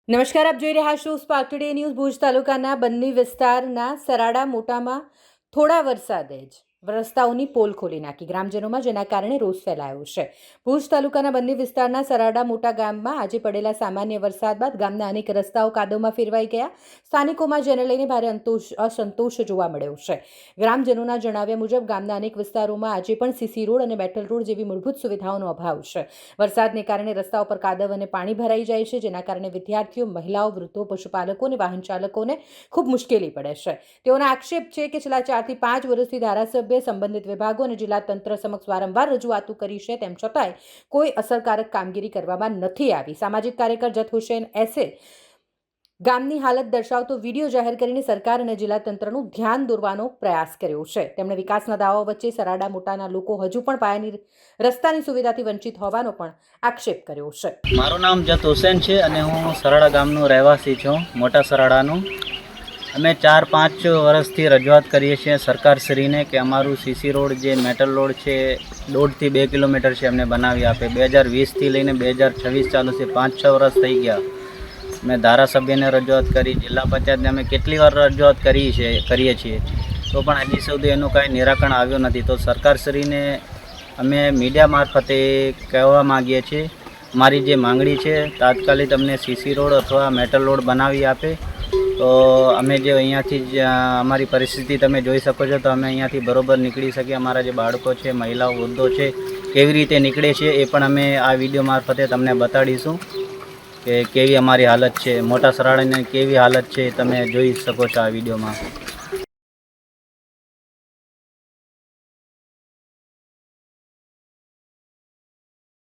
નમસ્કાર, આપ જોઈ રહ્યા છો સ્પાર્ક ટુડે ન્યૂઝ. ભુજ તાલુકાના બન્ની વિસ્તારના સરાડા મોટામાં થોડા વરસાદે જ રસ્તાઓની પોલ ખોલી નાખી ગ્રામજનોમાં, જેના કારણે રોષ ફેલાયો છે. ભુજ તાલુકાના બન્ની વિસ્તારના સરાડા મોટા ગામમાં આજે પડેલા સામાન્ય વરસાદ બાદ ગામના અનેક રસ્તાઓ કાદવમાં ફેરવાઈ ગયા. સ્થાનિકોમાં જેને લઈને ભારે અસંતોષ જોવા મળ્યો છે. ગ્રામજનોના જણાવ્યા મુજબ ગામના અનેક વિસ્તારોમાં આજે પણ સીસી રોડ અને મેટલ રોડ જેવી મૂળભૂત સુવિધાઓનો અભાવ છે. વરસાદને કારણે રસ્તાઓ પર કાદવ અને પાણી ભરાઈ જાય છે, જેના કારણે વિદ્યાર્થીઓ, મહિલાઓ, વૃદ્ધો, પશુપાલકો અને વાહન ચાલકોને ખૂબ મુશ્કેલી પડે છે. તેઓનો આક્ષેપ છે કે છેલ્લા 4 થી 5 વર્ષથી ધારાસભ્ય, સંબંધિત વિભાગો અને જિલ્લા તંત્ર સમક્ષ વારંવાર રજૂઆતો કરી છે, તેમ છતાંય કોઈ અસરકારક કામગીરી કરવામાં નથી આવી. સામાજિક કાર્યકર જત હુસેન એસે ગામની હાલત દર્શાવતો વિડીયો જાહેર કરીને સરકાર અને જિલ્લા તંત્રનું ધ્યાન દોરવાનો પ્રયાસ કર્યો છે. તેમણે વિકાસના દાવાઓ વચ્ચે સરાડા મોટાના લોકો હજુ પણ પાયાની રસ્તાની સુવિધાથી વંચિત હોવાનો પણ આક્ષેપ કર્યો છે. મારું નામ જત હુસેન છે અને હું સરાડા ગામનો રહેવાસી છું, મોટા સરાડાનું. અમે 4-5 વર્ષથી રજૂઆત કરીએ છીએ સરકારશ્રીને કે અમારું સીસી રોડ જે મેટલ રોડ છે 1.5 થી 2 કિલોમીટર છે અમને બનાવી આપે. 2020થી લઈને 2026 ચાલુ છે, 5-6 વર્ષ થઈ ગયા. મેં ધારાસભ્યને રજૂઆત કરી, જિલ્લા પંચાયતને અમે કેટલી વાર રજૂઆત કરીએ છીએ, તો પણ હજી સુધી એનું કાંઈ નિરાકરણ આવ્યું નથી. તો સરકારશ્રીને અમે મીડિયા મારફતે કહેવા માગીએ છીએ, મારી જે માંગણી છે તાત્કાલિક અમને સીસી રોડ અથવા મેટલ રોડ બનાવી આપે તો અમે જે અહીંયાથી જ અમારી પરિસ્થિતિ તમે જોઈ શકો છો, તો અમે અહીંયાથી બરોબર નીકળી શકીએ. અમારા જે બાળકો છે, મહિલાઓ, વૃદ્ધો છે, કેવી રીતે નીકળે છે એ પણ અમે આ વિડીયો મારફતે તમને બતાડીશું કે કેવી અમારી હાલત છે. મોટા સરાડાની કેવી હાલત છે તમે જોઈ શકો છો આ વિડીયોમાં.